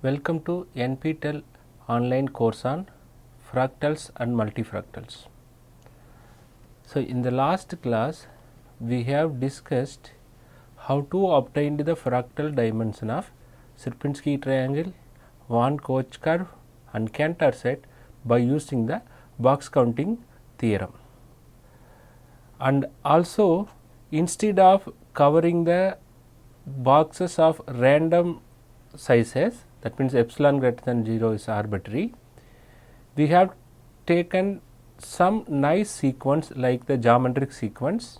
Welcome to NPTEL online course on fractals and multifractals. So, in the last class we have discussed how to obtain the fractal dimension of Sierpinski triangle, Van Koch curve and Cantor set by using the box counting theorem. And also, instead of covering the boxes of random sizes, that means epsilon greater than 0 is arbitrary, we have taken some nice sequence like the geometric sequence.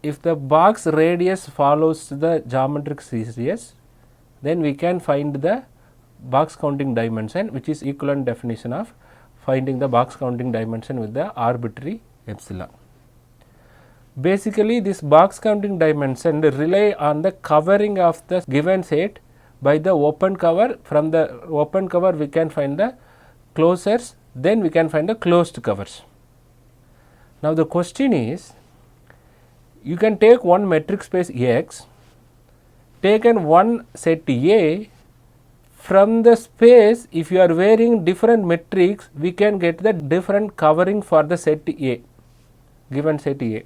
If the box radius follows the geometric series, then we can find the box counting dimension, which is equivalent definition of finding the box counting dimension with the arbitrary epsilon. Basically, this box counting dimension rely on the covering of the given set by the open cover. From the open cover we can find the closures, then we can find the closed covers. Now the question is, you can take one metric space X, taken one set A, from the space if you are varying different metrics, we can get the different covering for the set A, given set A.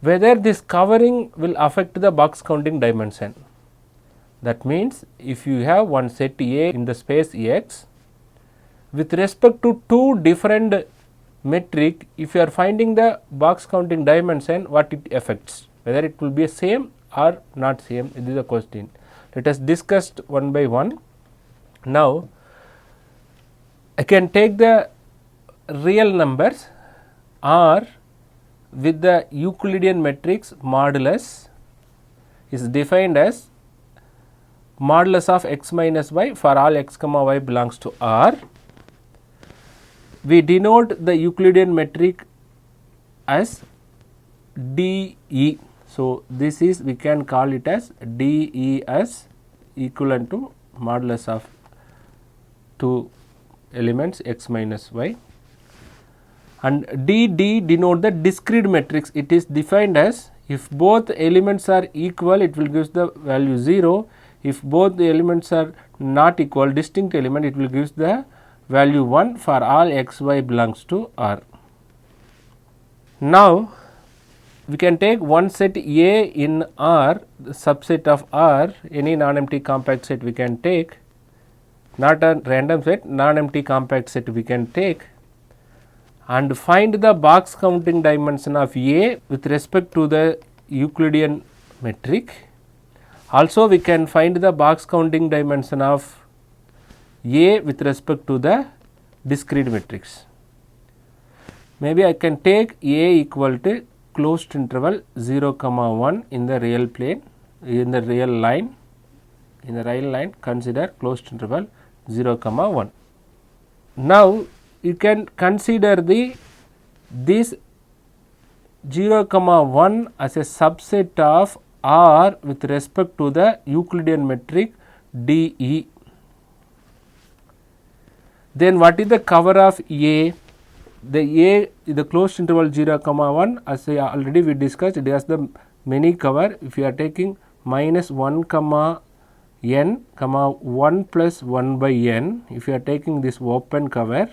Whether this covering will affect the box counting dimension. That means, if you have one set A in the space X, with respect to two different metric, if you are finding the box counting dimension, what it affects, whether it will be same or not same, this is the question. Let us discuss one by one. Now, I can take the real numbers or with the Euclidean matrix modulus is defined as modulus of x minus y for all x comma y belongs to R. We denote the Euclidean metric as dE. So, this is, we can call it as dE as equivalent to modulus of two elements x minus y, and dd denote the discrete matrix. It is defined as, if both elements are equal, it will give the value 0. If both the elements are not equal, distinct element, it will give the value 1 for all x y belongs to R. Now, we can take one set A in R, the subset of R, any non-empty compact set we can take, not a random set, non-empty compact set we can take, and find the box counting dimension of A with respect to the Euclidean metric. Also, we can find the box counting dimension of A with respect to the discrete matrix. Maybe I can take A equal to closed interval 0 comma 1 in the real plane, in the real line, consider closed interval 0 comma 1. Now, you can consider this 0 comma 1 as a subset of R with respect to the Euclidean metric dE. Then what is the cover of A? The A is the closed interval 0 comma 1, as already we discussed, it has the many cover. If you are taking minus 1 comma n comma 1 plus 1 by n, if you are taking this open cover,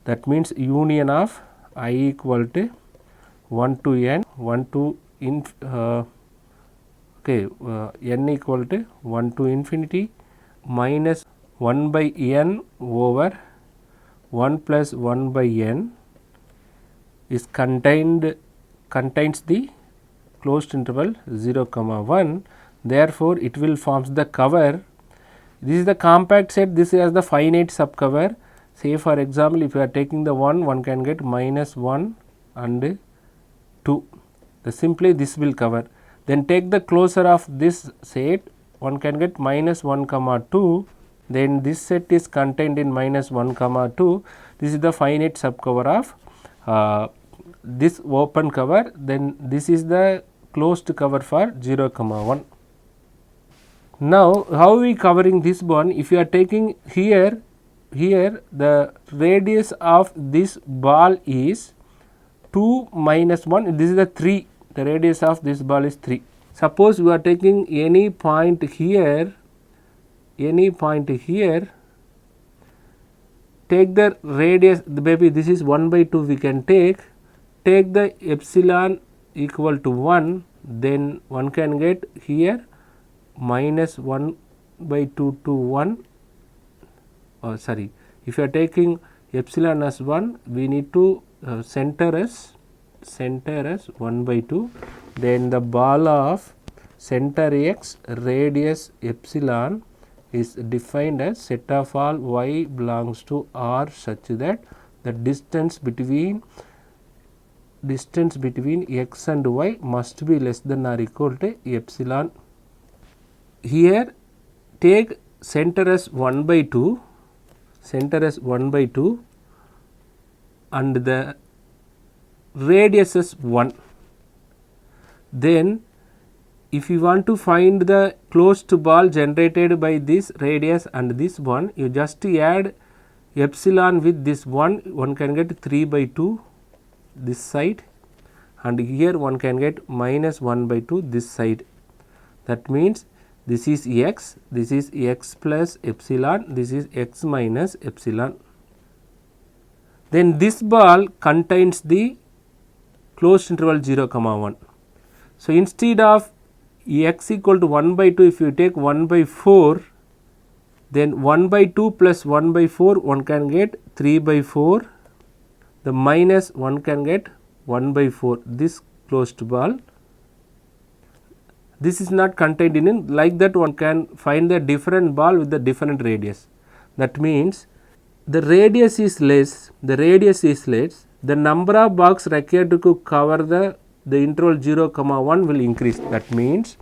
that means union of I equal to 1 to n, 1 to n equal to 1 to infinity minus 1 by n over 1 plus 1 by n is contains the closed interval 0 comma 1. Therefore, it will forms the cover. This is the compact set, this is the finite subcover. Say for example, if you are taking the 1, one can get minus 1 and 2. Simply this will cover. Then take the closure of this set, one can get minus 1 comma 2. Then this set is contained in minus 1 comma 2. This is the finite subcover of this open cover. Then this is the closed cover for 0 comma 1. Now, how are we covering this one? If you are taking here the radius of this ball is 2 minus 1, this is the 3, the radius of this ball is 3. Suppose you are taking any point here, take the radius, maybe this is 1 by 2 we can take the epsilon equal to 1, then one can get here minus 1 by 2 to 1, if you are taking epsilon as 1, we need to center as 1 by 2, then the ball of center x radius epsilon is defined as set of all y belongs to R such that the distance between x and y must be less than or equal to epsilon. Here take center as 1 by 2 and the radius is 1. Then if you want to find the closed ball generated by this radius and this one, you just add epsilon with this one can get 3 by 2 this side, and here one can get minus 1 by 2 this side. That means this is x plus epsilon, this is x minus epsilon. Then this ball contains the closed interval 0, 1. So instead of x equal to 1 by 2, if you take 1 by 4, then 1 by 2 plus 1 by 4, one can get 3 by 4, the minus one can get 1 by 4, this closed ball. This is not contained in it, like that one can find the different ball with the different radius. That means the radius is less, the number of boxes required to cover the interval 0, 1 will increase. That means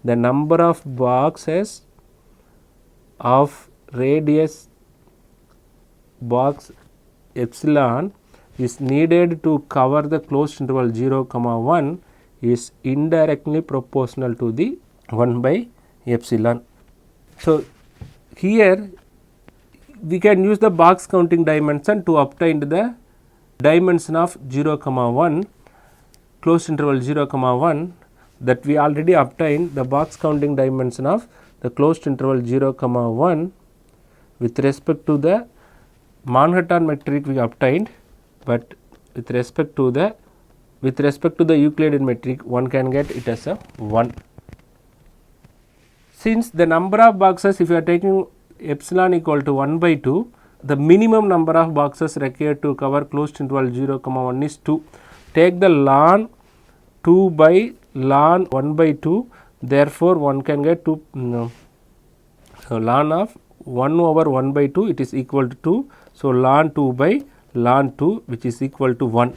the number of boxes of radius box epsilon is needed to cover the closed interval 0, 1 is indirectly proportional to the 1 by epsilon. So here we can use the box counting dimension to obtain the dimension of 0, 1, closed interval 0, 1, that we already obtained the box counting dimension of the closed interval 0, 1 with respect to the Manhattan metric we obtained, but with respect to the Euclidean metric one can get it as a 1. Since the number of boxes, if you are taking epsilon equal to 1 by 2, the minimum number of boxes required to cover closed interval 0, 1 is 2. Take the ln 2 by ln 1 by 2, therefore one can get ln of 1 over 1 by 2, it is equal to 2. So ln 2 by ln 2, which is equal to 1.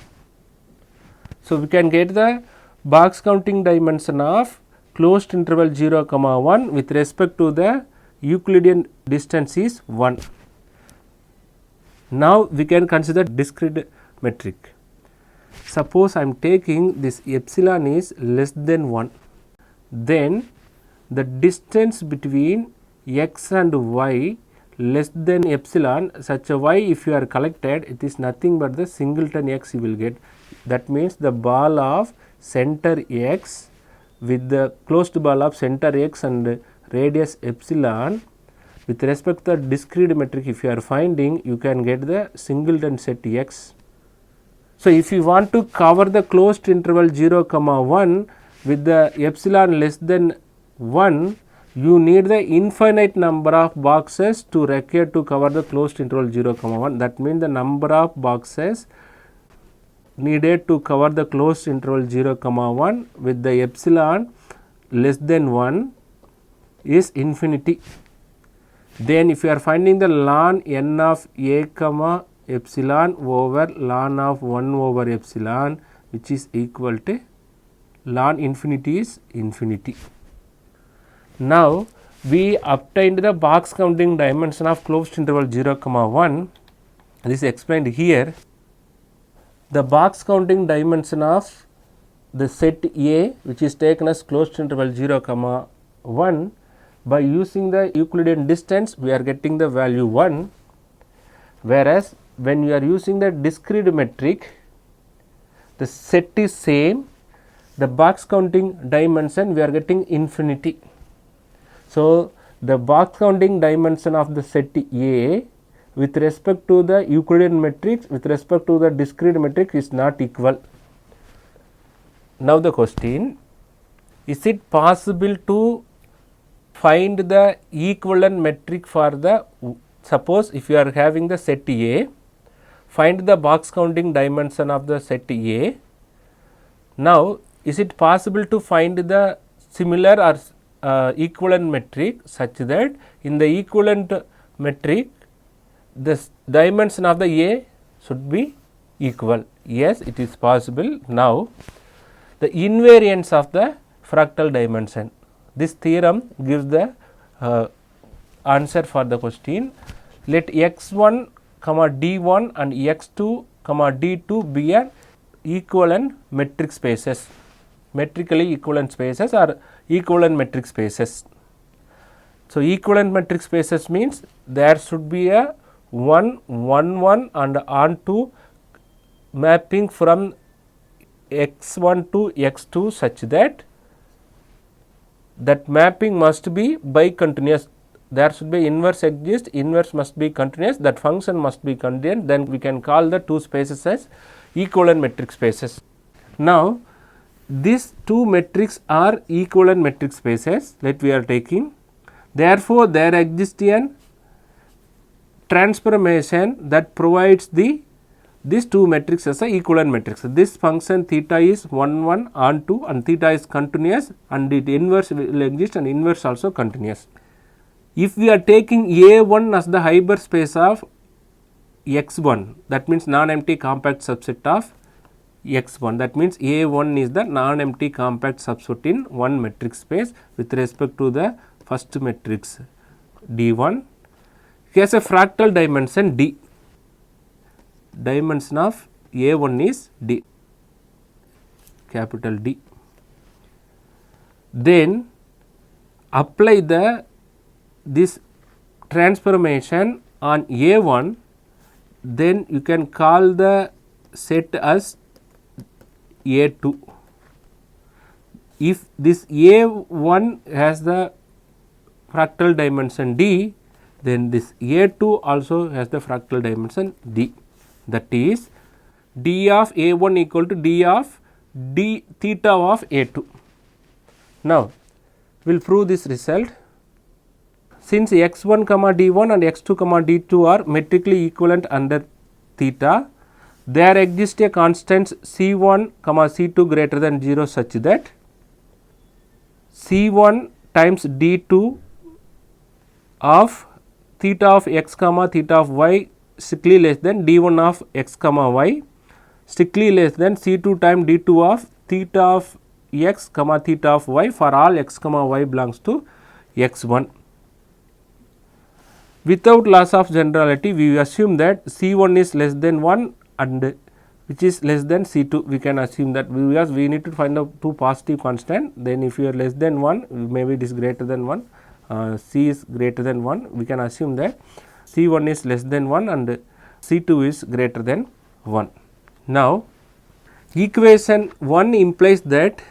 So we can get the box counting dimension of closed interval 0, 1 with respect to the Euclidean distance is 1. Now we can consider discrete metric. Suppose I am taking this epsilon is less than 1, then the distance between x and y less than epsilon, such a y if you are collected, it is nothing but the singleton x you will get. That means the ball of center x with the closed ball of center x and radius epsilon with respect to the discrete metric, if you are finding, you can get the singleton set x. So if you want to cover the closed interval 0, 1 with the epsilon less than 1, you need the infinite number of boxes to require to cover the closed interval 0, 1. That means the number of boxes needed to cover the closed interval 0, 1 with the epsilon less than 1 is infinity. Then if you are finding the ln n of a comma epsilon over ln of 1 over epsilon, which is equal to ln infinity is infinity. Now we obtained the box counting dimension of closed interval 0, 1. This is explained here. The box counting dimension of the set A, which is taken as closed interval 0, 1, by using the Euclidean distance we are getting the value 1, whereas when you are using the discrete metric the set is same, the box counting dimension we are getting infinity. So, the box counting dimension of the set A with respect to the Euclidean matrix with respect to the discrete matrix is not equal. Now, the question, is it possible to find the equivalent metric for the, suppose if you are having the set A, find the box counting dimension of the set A. Now, is it possible to find the similar or equivalent metric such that in the equivalent metric the dimension of the A should be equal? Yes, it is possible. Now, the invariance of the fractal dimension. This theorem gives the answer for the question. Let x1, d1 and x2, d2 be an equivalent metric spaces, metrically equivalent spaces or equivalent metric spaces. So, equivalent metric spaces means there should be a 1, 1, 1 and onto mapping from x1 to x2 such that mapping must be bicontinuous. There should be inverse exist, inverse must be continuous, that function must be continuous, then we can call the two spaces as equivalent metric spaces. Now, these two metrics are equivalent metric spaces that we are taking. Therefore, there exists a transformation that provides these two metrics as a equivalent matrix. This function theta is 1 1 on 2 and theta is continuous and the inverse will exist and inverse also continuous. If we are taking A1 as the hyperspace of x1, that means non-empty compact subset of x1, that means A1 is the non-empty compact subset in one metric space with respect to the first matrix D1. It has a fractal dimension D. Dimension of A1 is D, capital D. Then apply this transformation on A1, then you can call the set as A2. If this A1 has the fractal dimension D, then this A2 also has the fractal dimension D. That is D of A1 equal to D of D theta of A2. Now, we will prove this result. Since x1, d1 and x2, d2 are metrically equivalent under theta, there exists a constant C1, C2 greater than 0 such that C1 times d2 of theta of x, theta of y strictly less than d1 of x, y strictly less than C2 times d2 of theta of x, theta of y for all x, y belongs to x1. Without loss of generality, we assume that C1 is less than 1 and which is less than C2. We can assume that because we need to find out two positive constant. Then if you are less than 1, maybe it is greater than 1, C is greater than 1. We can assume that C1 is less than 1 and C2 is greater than 1. Now, equation 1 implies that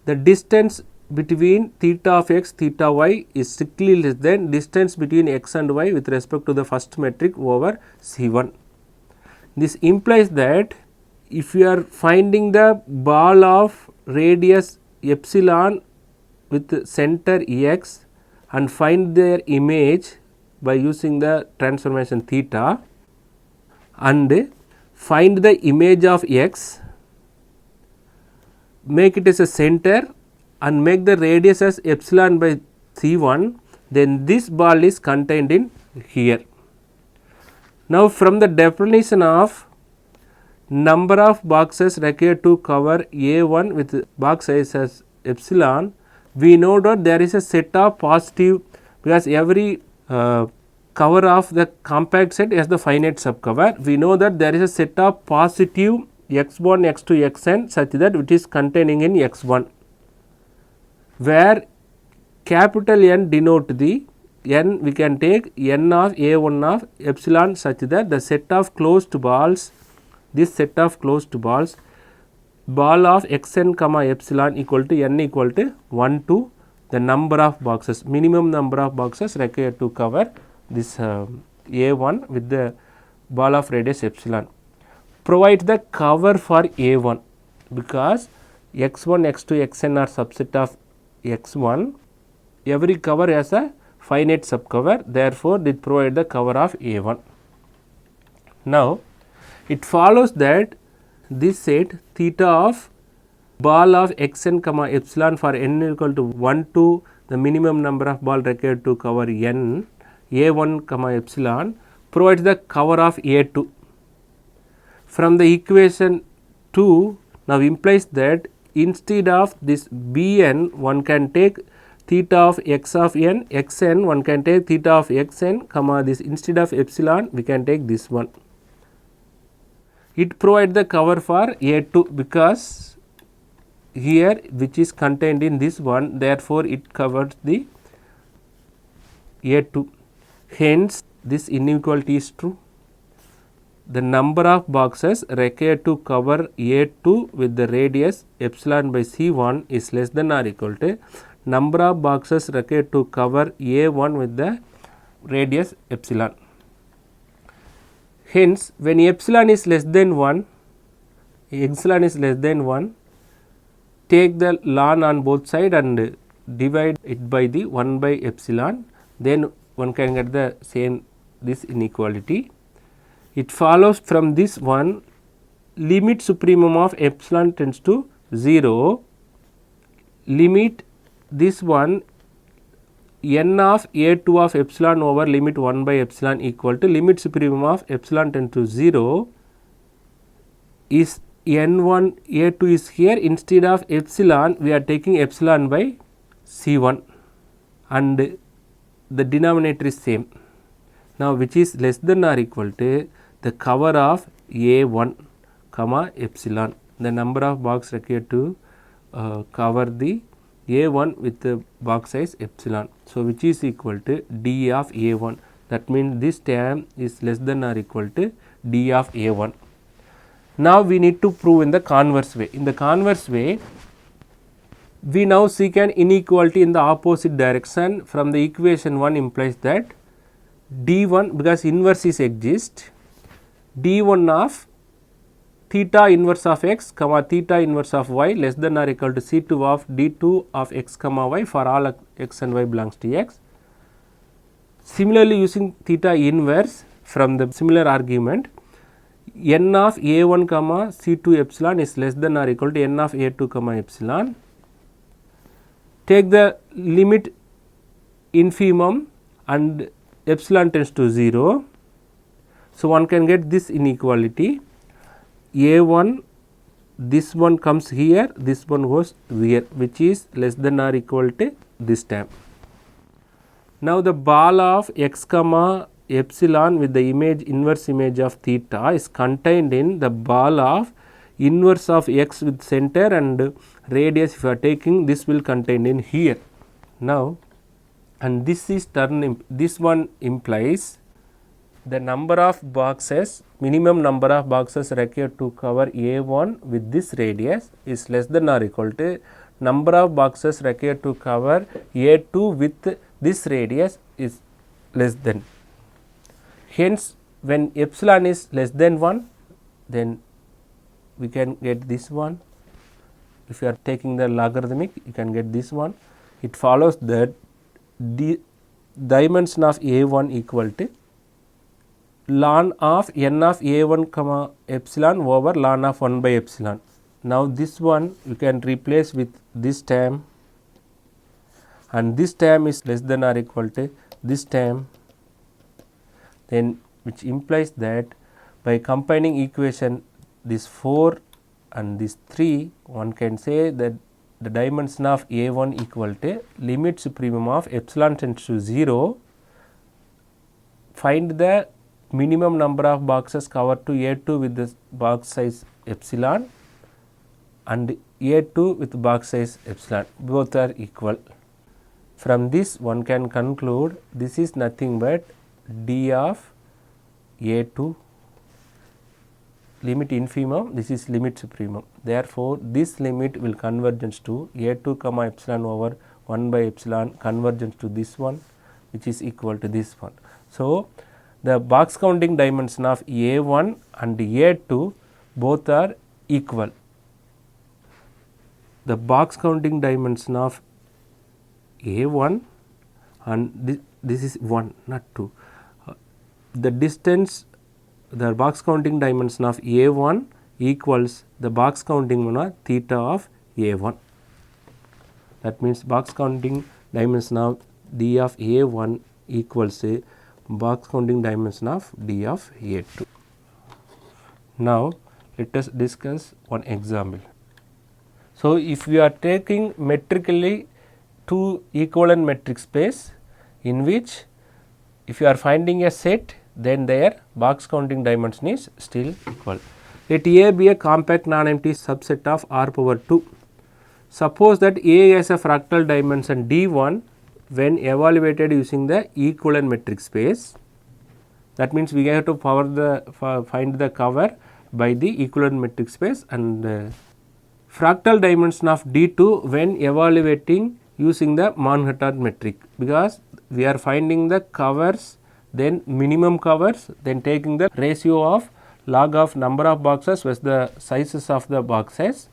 the distance between theta of x, theta y is strictly less than distance between x and y with respect to the first metric over C1. This implies that if you are finding the ball of radius epsilon with center x and find their image by using the transformation theta and find the image of x, make it as a center and make the radius as epsilon by C1, then this ball is contained in here. Now, from the definition of number of boxes required to cover A1 with box size as epsilon, we know that there is a set of positive, because every cover of the compact set has the finite subcover. We know that there is a set of positive x1, x2, xn such that it is containing in x1, where capital N denote the n, we can take n of A1 of epsilon such that the set of closed balls, this set of closed balls ball of xn comma epsilon equal to n equal to 1 to the number of boxes, minimum number of boxes required to cover this A1 with the ball of radius epsilon. Provide the cover for A1 because x1, x2, xn are subset of x1. Every cover has a finite subcover, therefore it provide the cover of A1. Now it follows that this set theta of ball of xn comma epsilon for n equal to 1 to the minimum number of ball required to cover n, A1 comma epsilon provides the cover of A2. From the equation 2 now implies that instead of this Bn, one can take theta of x of n, xn, one can take theta of xn comma this instead of epsilon we can take this one. It provides the cover for A2 because here which is contained in this one, therefore it covers the A2. Hence this inequality is true. The number of boxes required to cover A2 with the radius epsilon by C1 is less than or equal to number of boxes required to cover A1 with the radius epsilon. Hence, when epsilon is less than 1, take the ln on both sides and divide it by the 1 by epsilon, then one can get the same this inequality. It follows from this one, limit supremum of epsilon tends to 0, limit this one n of A2 of epsilon over limit 1 by epsilon equal to limit supremum of epsilon tends to 0 is n1 A2 is here, instead of epsilon we are taking epsilon by C1 and the denominator is same. Now which is less than or equal to the cover of A1 comma epsilon, the number of box required to cover the A1 with the box size epsilon. So which is equal to D of A1, that means this term is less than or equal to D of A1. Now we need to prove in the converse way. In the converse way, we now seek an inequality in the opposite direction. From the equation 1 implies that D1, because inverse is exist, D1 of theta inverse of x comma theta inverse of y less than or equal to C2 of D2 of x comma y for all x and y belongs to x. Similarly, using theta inverse from the similar argument, n of A1 comma C2 epsilon is less than or equal to n of A2 comma epsilon. Take the limit infimum and epsilon tends to 0. So one can get this inequality. A1, this one comes here, this one goes here, which is less than or equal to this term. Now the ball of x comma epsilon with the inverse image of theta is contained in the ball of inverse of x with center and radius. If you are taking, this will contain in here. Now, and this is this one implies the number of boxes, minimum number of boxes required to cover A1 with this radius is less than or equal to number of boxes required to cover A2 with this radius is less than. Hence, when epsilon is less than 1, then we can get this one. If you are taking the logarithmic, you can get this one. It follows that the dimension of A1 equal to ln of n of A1 comma epsilon over ln of 1 by epsilon. Now this one you can replace with this term, and this term is less than or equal to this term, then which implies that by combining equation this 4 and this 3, one can say that the dimension of A1 equal to limit supremum of epsilon tends to 0, find the minimum number of boxes covered to A2 with the box size epsilon and A2 with box size epsilon, both are equal. From this one can conclude this is nothing but D of A2 limit infimum, this is limit supremum. Therefore, this limit will convergence to a2 comma epsilon over 1 by epsilon convergence to this one, which is equal to this one. So, the box counting dimension of a1 and a2 both are equal. The box counting dimension of a1 and this is 1 not 2. The distance, the box counting dimension of a1 equals the box counting moment theta of a1. That means box counting dimension of d of a1 equals a box counting dimension of d of a2. Now, let us discuss one example. So, if we are taking metrically two equivalent metric space in which if you are finding a set, then their box counting dimension is still equal. Let A be a compact non-empty subset of R power 2. Suppose that A has a fractal dimension D1 when evaluated using the equivalent metric space. That means we have to find the cover by the equivalent metric space and fractal dimension of D2 when evaluating using the Manhattan metric, because we are finding the covers, then minimum covers, then taking the ratio of log of number of boxes versus the sizes of the boxes.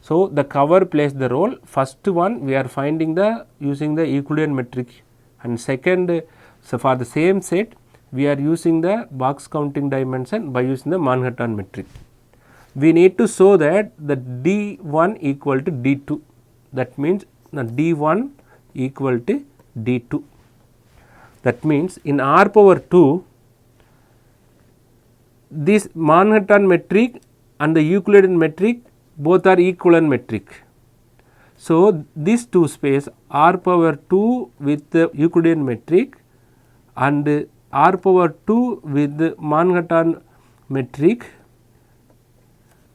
So, the cover plays the role. First one we are finding the using the equivalent metric, and second, so for the same set we are using the box counting dimension by using the Manhattan metric. We need to show that the D1 equal to D2, that means the D1 equal to D2. That means in R power 2, this Manhattan metric and the Euclidean metric both are equivalent metric. So, these two space R power 2 with the Euclidean metric and R power 2 with the Manhattan metric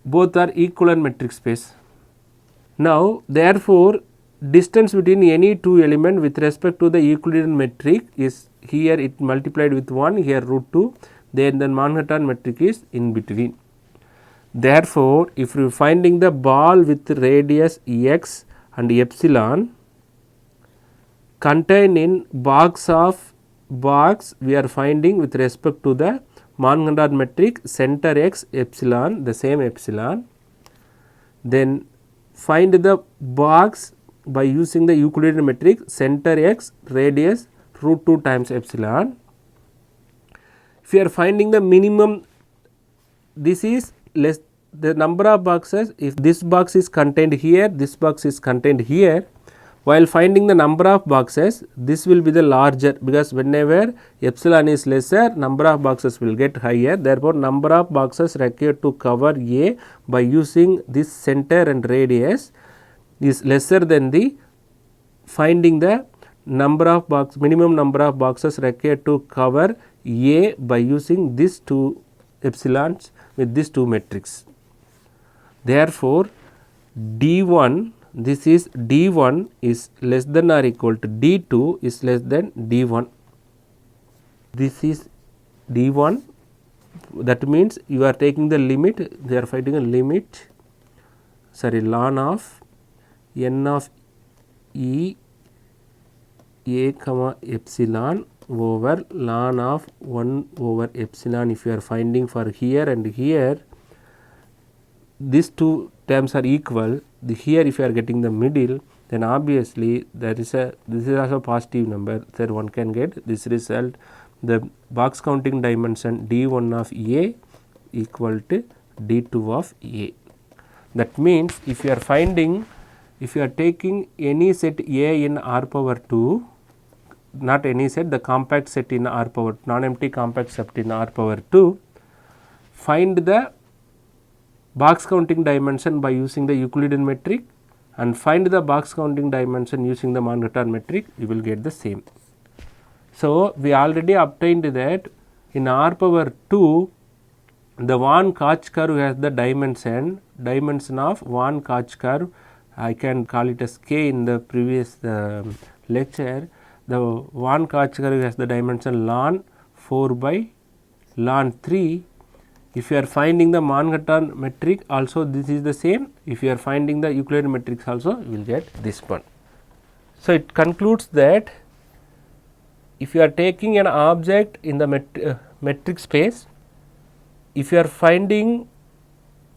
both are equivalent metric space. Now, therefore, distance between any two element with respect to the Euclidean metric is here it multiplied with 1, here root 2, then the Manhattan metric is in between. Therefore, if you are finding the ball with radius x and epsilon contained in box of box, we are finding with respect to the Manhattan metric center x epsilon, the same epsilon, then find the box by using the Euclidean metric center x radius root 2 times epsilon. If you are finding the minimum, this is less the number of boxes, if this box is contained here, this box is contained here, while finding the number of boxes, this will be the larger, because whenever epsilon is lesser, number of boxes will get higher. Therefore, number of boxes required to cover A by using this center and radius is lesser than the finding the number of box minimum number of boxes required to cover A by using these two epsilons with these two metrics. Therefore, D1, this is D1 is less than or equal to D2 is less than D1. This is D1, that means you are taking the limit, they are finding a limit, ln of n of E a comma epsilon over ln of 1 over epsilon. If you are finding for here and here, these two terms are equal. Here if you are getting the middle, then obviously there is a, this is also positive number, so one can get this result, the box counting dimension D1 of A equal to D2 of A. That means if you are finding, if you are taking any set A in R power 2, not any set, the compact set in R power, non-empty compact set in R power 2, find the box counting dimension by using the Euclidean metric and find the box counting dimension using the Manhattan metric, you will get the same. So, we already obtained that in R power 2, the Van Koch curve has the dimension of Van Koch curve, I can call it as K in the previous lecture. The Van Koch curve has the dimension ln 4 by ln 3 If you are finding the Manhattan metric also this is the same, if you are finding the Euclidean metrics also you will get this one. So, it concludes that if you are taking an object in the metric space, if you are finding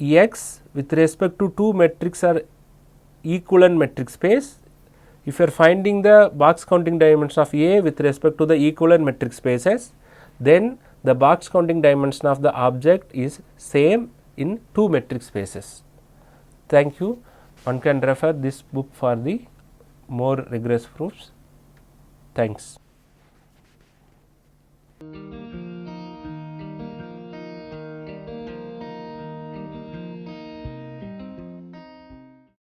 x with respect to two metrics are equivalent metric space, if you are finding the box counting dimension of A with respect to the equivalent metric spaces, then the box counting dimension of the object is same in two metric spaces. Thank you. One can refer this book for the more rigorous proofs. Thanks.